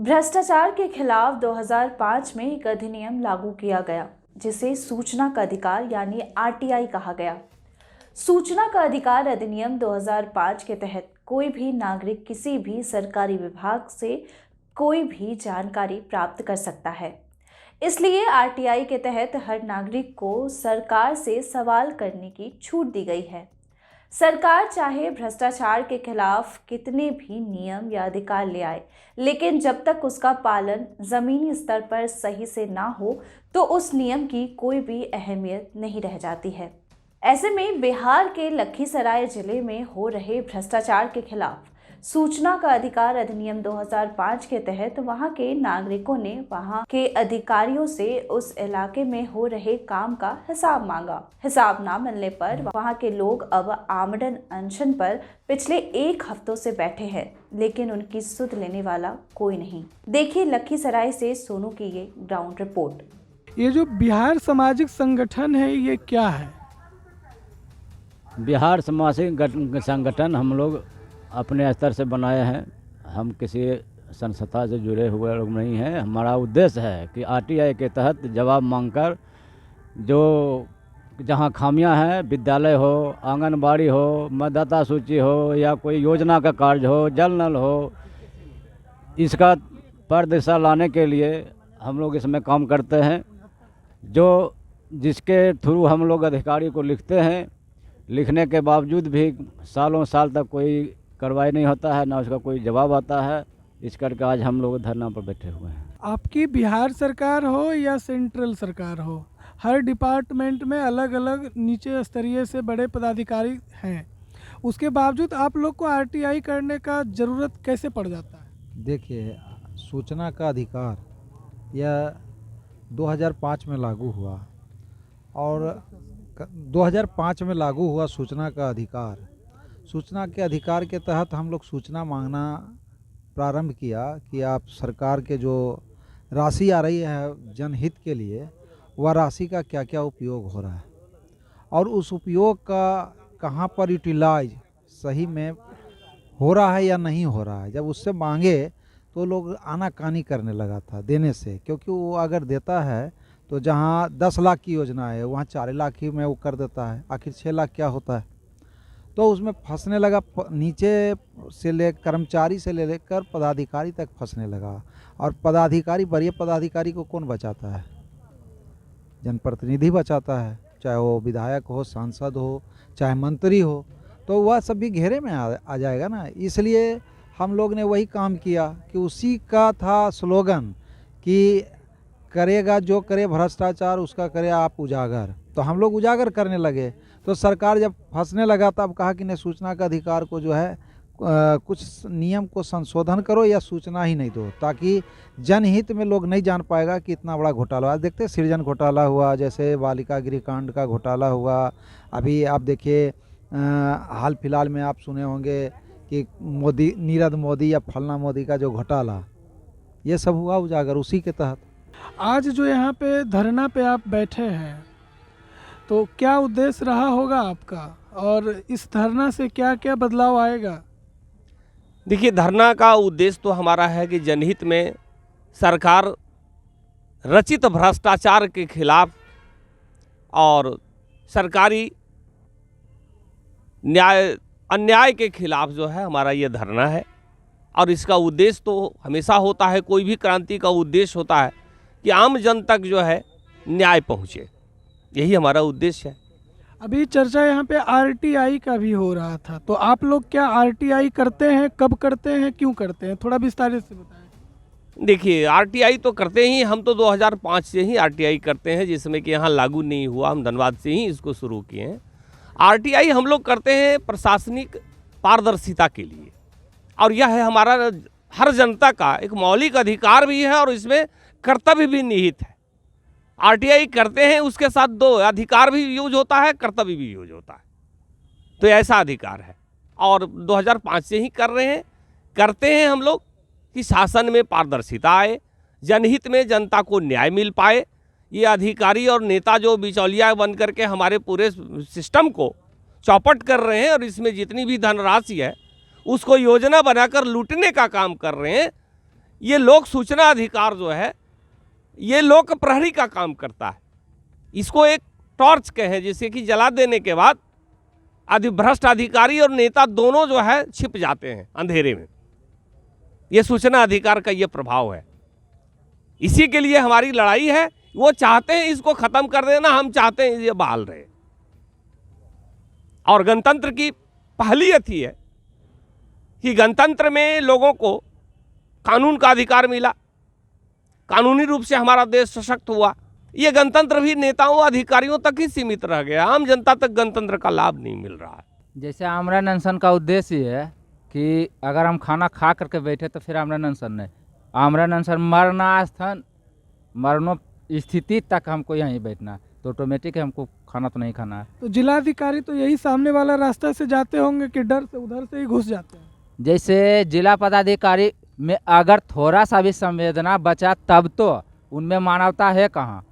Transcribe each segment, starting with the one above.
भ्रष्टाचार के खिलाफ 2005 में एक अधिनियम लागू किया गया जिसे सूचना का अधिकार यानी आरटीआई कहा गया। सूचना का अधिकार अधिनियम 2005 के तहत कोई भी नागरिक किसी भी सरकारी विभाग से कोई भी जानकारी प्राप्त कर सकता है। इसलिए आरटीआई के तहत हर नागरिक को सरकार से सवाल करने की छूट दी गई है। सरकार चाहे भ्रष्टाचार के खिलाफ कितने भी नियम या अधिकार ले आए, लेकिन जब तक उसका पालन जमीनी स्तर पर सही से ना हो तो उस नियम की कोई भी अहमियत नहीं रह जाती है। ऐसे में बिहार के लखीसराय जिले में हो रहे भ्रष्टाचार के खिलाफ सूचना का अधिकार अधिनियम 2005 के तहत वहां के नागरिकों ने वहां के अधिकारियों से उस इलाके में हो रहे काम का हिसाब मांगा। हिसाब ना मिलने पर वहां के लोग अब आमरण अनशन पर पिछले 1 हफ्तों से बैठे हैं, लेकिन उनकी सुध लेने वाला कोई नहीं। देखिए लखीसराय से सोनू की ये ग्राउंड रिपोर्ट। ये जो बिहार सामाजिक संगठन है ये क्या है? बिहार सामाजिक संगठन हम लोग अपने स्तर से बनाए हैं। हम किसी संस्था से जुड़े हुए लोग नहीं हैं। हमारा उद्देश्य है कि आरटीआई के तहत जवाब मांगकर जो जहां खामियां हैं, विद्यालय हो, आंगनबाड़ी हो, मतदाता सूची हो या कोई योजना का कार्य हो, जल नल हो, इसका पारदर्शिता लाने के लिए हम लोग इसमें काम करते हैं। जो जिसके थ्रू हम लोग अधिकारी को लिखते हैं, लिखने के बावजूद भी सालों साल तक कोई कार्रवाई नहीं होता है, ना उसका कोई जवाब आता है। इस करके आज हम लोग धरना पर बैठे हुए हैं। आपकी बिहार सरकार हो या सेंट्रल सरकार हो, हर डिपार्टमेंट में अलग अलग नीचे स्तरीय से बड़े पदाधिकारी हैं, उसके बावजूद आप लोग को आरटीआई करने का ज़रूरत कैसे पड़ जाता है? देखिए, सूचना का अधिकार यह 2005 में लागू हुआ और 2005 में लागू हुआ सूचना का अधिकार। सूचना के अधिकार के तहत हम लोग सूचना मांगना प्रारंभ किया कि आप सरकार के जो राशि आ रही है जनहित के लिए, वह राशि का क्या क्या उपयोग हो रहा है और उस उपयोग का कहाँ पर यूटिलाइज सही में हो रहा है या नहीं हो रहा है। जब उससे मांगे तो लोग आनाकानी करने लगा था देने से, क्योंकि वो अगर देता है तो जहाँ 10 लाख की योजना है वहाँ 4 लाख ही में वो कर देता है। आखिर 6 लाख क्या होता है? तो उसमें फंसने लगा, नीचे से ले कर्मचारी से ले लेकर पदाधिकारी तक फंसने लगा। और पदाधिकारी, वरीय पदाधिकारी को कौन बचाता है? जनप्रतिनिधि बचाता है, चाहे वो विधायक हो, सांसद हो, चाहे मंत्री हो, तो वह सब भी घेरे में आ जाएगा ना। इसलिए हम लोग ने वही काम किया कि उसी का था स्लोगन कि करेगा जो करे भ्रष्टाचार उसका करे आप उजागर। तो हम लोग उजागर करने लगे। तो सरकार जब फंसने लगा तब कहा कि नहीं, सूचना का अधिकार को जो है कुछ नियम को संशोधन करो या सूचना ही नहीं दो, ताकि जनहित में लोग नहीं जान पाएगा कि इतना बड़ा घोटाला। आज देखते हैं सृजन घोटाला हुआ, जैसे बालिका गृह कांड का घोटाला हुआ। अभी आप देखिए हाल फिलहाल में आप सुने होंगे कि मोदी, नीरद मोदी या फलना मोदी का जो घोटाला, ये सब हुआ उजागर उसी के तहत। आज जो यहाँ पे धरना पे आप बैठे हैं तो क्या उद्देश्य रहा होगा आपका, और इस धरना से क्या क्या बदलाव आएगा? देखिए, धरना का उद्देश्य तो हमारा है कि जनहित में सरकार रचित भ्रष्टाचार के खिलाफ और सरकारी अन्याय के खिलाफ जो है हमारा ये धरना है। और इसका उद्देश्य तो हमेशा होता है, कोई भी क्रांति का उद्देश्य होता है कि आम जन तक जो है न्याय पहुँचे, यही हमारा उद्देश्य है। अभी चर्चा यहाँ पे आरटीआई का भी हो रहा था, तो आप लोग क्या आरटीआई करते हैं, कब करते हैं, क्यों करते हैं, थोड़ा विस्तारित से बताएं। देखिए, आरटीआई तो करते ही, हम तो 2005 से ही आरटीआई करते हैं, जिसमें कि यहाँ लागू नहीं हुआ, हम धनबाद से ही इसको शुरू किए हैं। आरटीआई हम लोग करते हैं प्रशासनिक पारदर्शिता के लिए, और यह है हमारा हर जनता का एक मौलिक अधिकार भी है और इसमें कर्तव्य भी निहित है। आरटीआई करते हैं, उसके साथ 2 अधिकार भी यूज होता है, कर्तव्य भी यूज होता है। तो ऐसा अधिकार है और 2005 से ही करते हैं हम लोग कि शासन में पारदर्शिता आए, जनहित में जनता को न्याय मिल पाए। ये अधिकारी और नेता जो बिचौलिया बन करके हमारे पूरे सिस्टम को चौपट कर रहे हैं और इसमें जितनी भी धनराशि है उसको योजना बनाकर लूटने का काम कर रहे हैं, ये लोक सूचना अधिकार जो है ये लोक प्रहरी का काम करता है। इसको एक टॉर्च कहें, जिसे कि जला देने के बाद भ्रष्ट अधिकारी और नेता दोनों जो है छिप जाते हैं अंधेरे में। ये सूचना अधिकार का ये प्रभाव है। इसी के लिए हमारी लड़ाई है। वो चाहते हैं इसको खत्म कर देना, हम चाहते हैं ये बहाल रहे। और गणतंत्र की पहली अथी है कि गणतंत्र में लोगों को कानून का अधिकार मिला, कानूनी रूप से हमारा देश सशक्त हुआ। ये गणतंत्र भी नेताओं अधिकारियों तक ही सीमित रह गया, आम जनता तक गणतंत्र का लाभ नहीं मिल रहा है। जैसे आमरण अनशन का उद्देश्य ये है कि अगर हम खाना खा करके बैठे तो फिर आमरण अनशन नहीं, आमरण अनशन मरणास्थन मरणो स्थिति तक हमको यहीं बैठना है, तो ऑटोमेटिक हमको खाना तो नहीं खाना है। तो जिलाधिकारी तो यही सामने वाला रास्ता से जाते होंगे कि डर से उधर से ही घुस जाते हैं? जैसे जिला पदाधिकारी में अगर थोड़ा सा भी संवेदना बचा तब तो उनमें मानवता है कहाँ।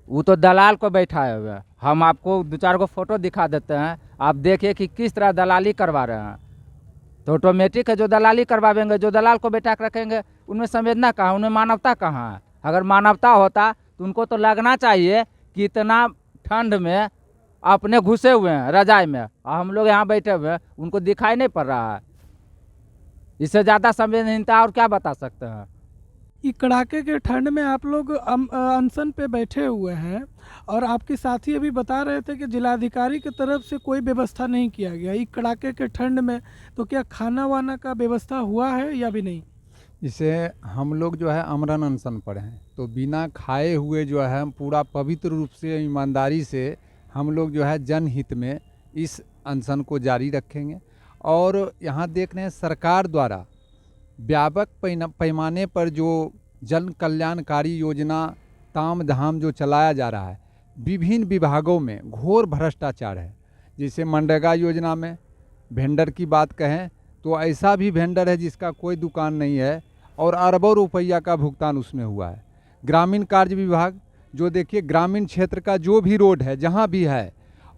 वो तो दलाल को बैठाए हुए हैं। हम आपको 2-4 को फोटो दिखा देते हैं, आप देखिए कि किस तरह दलाली करवा रहे हैं। तो ऑटोमेटिक है जो दलाली करवाएंगे, जो दलाल को बैठा कर रखेंगे, उनमें संवेदना कहाँ, उनमें मानवता कहाँ है। अगर मानवता होता तो उनको तो लगना चाहिए कि इतना ठंड में अपने घुसे हुए हैं रजाई में और हम लोग यहाँ बैठे हुए हैं, उनको दिखाई नहीं पड़ रहा है। इससे ज़्यादा संवेदनहीनता और क्या बता सकते हैं। ये कड़ाके के ठंड में आप लोग अनशन पे बैठे हुए हैं और आपके साथी अभी बता रहे थे कि जिलाधिकारी की तरफ से कोई व्यवस्था नहीं किया गया। ये कड़ाके के ठंड में तो क्या खाना वाना का व्यवस्था हुआ है या भी नहीं? इसे हम लोग जो है आमरण अनशन पर हैं, तो बिना खाए हुए जो है हम पूरा पवित्र रूप से ईमानदारी से हम लोग जो है जनहित में इस अनशन को जारी रखेंगे। और यहाँ देख रहे हैं सरकार द्वारा व्यापक पैमाने पर जो जन कल्याणकारी योजना ताम झाम जो चलाया जा रहा है, विभिन्न विभागों में घोर भ्रष्टाचार है। जैसे मनरेगा योजना में वेंडर की बात कहें तो ऐसा भी वेंडर है जिसका कोई दुकान नहीं है और अरबों रुपया का भुगतान उसमें हुआ है। ग्रामीण कार्य विभाग जो देखिए ग्रामीण क्षेत्र का जो भी रोड है जहाँ भी है,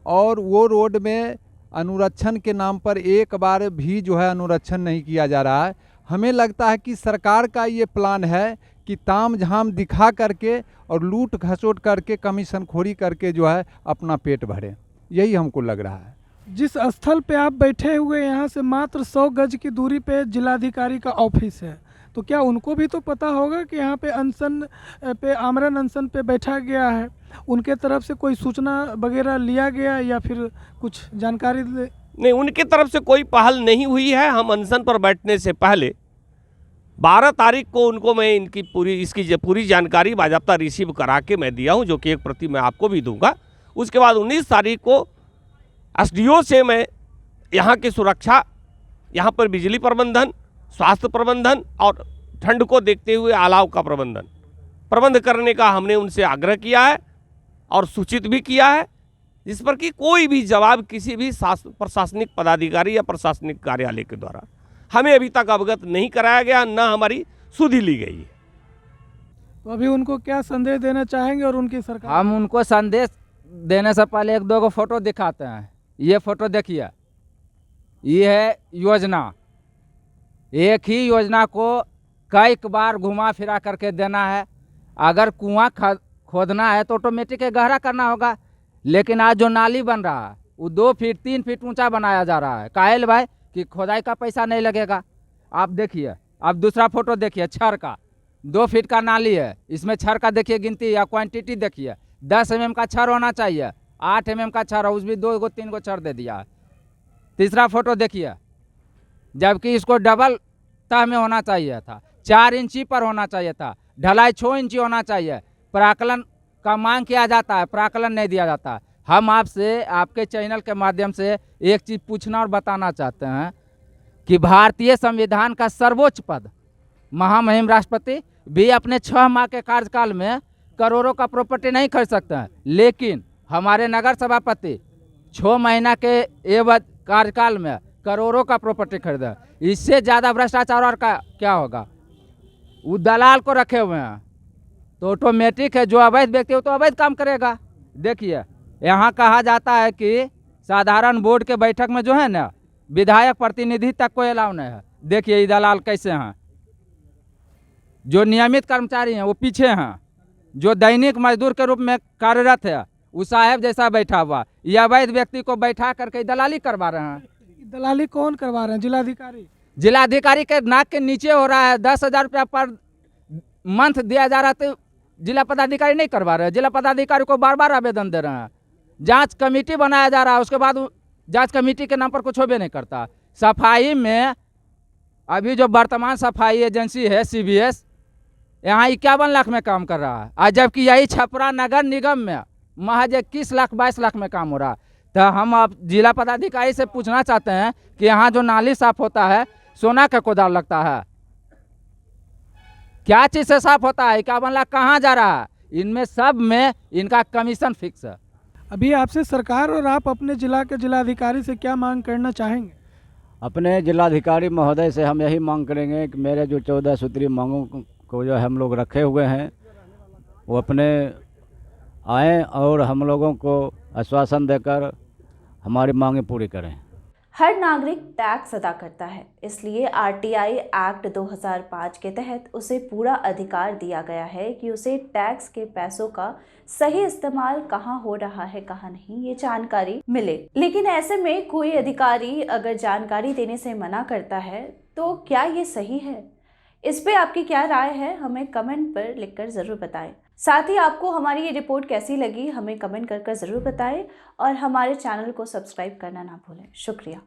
और वो रोड में अनुरक्षण के नाम पर एक बार भी जो है अनुरक्षण नहीं किया जा रहा है। हमें लगता है कि सरकार का ये प्लान है कि ताम झाम दिखा करके और लूट खसोट करके कमीशन खोरी करके जो है अपना पेट भरे, यही हमको लग रहा है। जिस स्थल पे आप बैठे हुए यहाँ से मात्र 100 गज की दूरी पे जिलाधिकारी का ऑफिस है, तो क्या उनको भी तो पता होगा कि यहाँ पे अनशन पे आमरण अनशन पे बैठा गया है? उनके तरफ से कोई सूचना वगैरह लिया गया या फिर कुछ जानकारी नहीं, उनके तरफ से कोई पहल नहीं हुई है। हम अनशन पर बैठने से पहले 12 तारीख को उनको मैं इसकी पूरी जानकारी बाज़ाब्ता रिसीव करा के मैं दिया हूँ, जो कि एक प्रति मैं आपको भी दूंगा। उसके बाद 19 तारीख को एसडीओ से मैं यहाँ की सुरक्षा, यहाँ पर बिजली प्रबंधन, स्वास्थ्य प्रबंधन और ठंड को देखते हुए अलाव का प्रबंध करने का हमने उनसे आग्रह किया है और सूचित भी किया है, जिस पर कि कोई भी जवाब किसी भी प्रशासनिक पदाधिकारी या प्रशासनिक कार्यालय के द्वारा हमें अभी तक अवगत नहीं कराया गया, न हमारी सुधि ली गई है। तो अभी उनको क्या संदेश देना चाहेंगे और उनकी सरकार? हम उनको संदेश देने से पहले 1-2 को फोटो दिखाते हैं। ये फोटो देखिए, ये है योजना। एक ही योजना को कई बार घुमा फिरा करके देना है। अगर कुआं खोदना है तो ऑटोमेटिक गहरा करना होगा, लेकिन आज जो नाली बन रहा है वो 2 फीट 3 फीट ऊंचा बनाया जा रहा है। काहे भाई कि खोदाई का पैसा नहीं लगेगा। आप देखिए, अब दूसरा फोटो देखिए, छड़ का 2 फीट का नाली है, इसमें छड़ का देखिए गिनती या क्वांटिटी देखिए, 10 mm का छड़ होना चाहिए, 8 mm का छड़, उसमें 2-3 को छड़ दे दिया। तीसरा फोटो देखिए, जबकि इसको डबल तह में होना चाहिए था, 4 इंची पर होना चाहिए था, ढलाई 6 इंची होना चाहिए। प्राकलन का मांग किया जाता है, प्राकलन नहीं दिया जाता। हम आपसे आपके चैनल के माध्यम से एक चीज़ पूछना और बताना चाहते हैं कि भारतीय संविधान का सर्वोच्च पद महामहिम राष्ट्रपति भी अपने 6 माह के कार्यकाल में करोड़ों का प्रॉपर्टी नहीं खरीद सकते हैं, लेकिन हमारे नगर सभापति 6 महीना के एवज कार्यकाल में करोड़ों का प्रॉपर्टी खरीदा। इससे ज़्यादा भ्रष्टाचार और क्या होगा। वो दलाल को रखे हुए हैं, तो ऑटोमेटिक है जो अवैध व्यक्ति हो तो अवैध काम करेगा। देखिए, यहाँ कहा जाता है कि साधारण बोर्ड के बैठक में जो है ना, विधायक प्रतिनिधि तक कोई अलाउ नहीं है। देखिए ये दलाल कैसे हैं, जो नियमित कर्मचारी हैं वो पीछे हैं, जो दैनिक मजदूर के रूप में कार्यरत है वो साहब जैसा बैठा हुआ, यह अवैध व्यक्ति को बैठा करके दलाली करवा रहे हैं। दलाली कौन करवा रहे हैं? जिलाधिकारी? जिलाधिकारी के नाक के नीचे हो रहा है। 10,000 रुपया पर मंथ दिया जा रहा है, तो जिला पदाधिकारी नहीं करवा रहे हैं। जिला पदाधिकारी को बार बार आवेदन दे रहे हैं। जांच कमेटी बनाया जा रहा है, उसके बाद जांच कमेटी के नाम पर कुछ होबे नहीं करता। सफाई में अभी जो वर्तमान सफाई एजेंसी है CVS, यहाँ 51 लाख में काम कर रहा है, और जबकि यही छपरा नगर निगम में महज 21 लाख 22 लाख में काम हो रहा है। तो हम अब जिला पदाधिकारी से पूछना चाहते हैं कि यहाँ जो नाली साफ होता है सोना का कोदार लगता है, क्या चीज़ से साफ होता है? 51 लाख कहाँ जा रहा है? इनमें सब में इनका कमीशन फिक्स है। अभी आपसे सरकार और आप अपने जिला के जिलाधिकारी से क्या मांग करना चाहेंगे? अपने जिलाधिकारी महोदय से हम यही मांग करेंगे कि मेरे जो 14 सूत्रीय मांगों को जो हम लोग रखे हुए हैं वो अपने आएँ और हम लोगों को आश्वासन देकर हमारी मांगें पूरी करें। हर नागरिक टैक्स अदा करता है, इसलिए RTI एक्ट 2005 के तहत उसे पूरा अधिकार दिया गया है कि उसे टैक्स के पैसों का सही इस्तेमाल कहाँ हो रहा है कहाँ नहीं, ये जानकारी मिले। लेकिन ऐसे में कोई अधिकारी अगर जानकारी देने से मना करता है तो क्या ये सही है? इस पे आपकी क्या राय है, हमें कमेंट पर लिखकर ज़रूर बताएं। साथ ही आपको हमारी ये रिपोर्ट कैसी लगी हमें कमेंट कर ज़रूर बताएं और हमारे चैनल को सब्सक्राइब करना ना भूलें। शुक्रिया।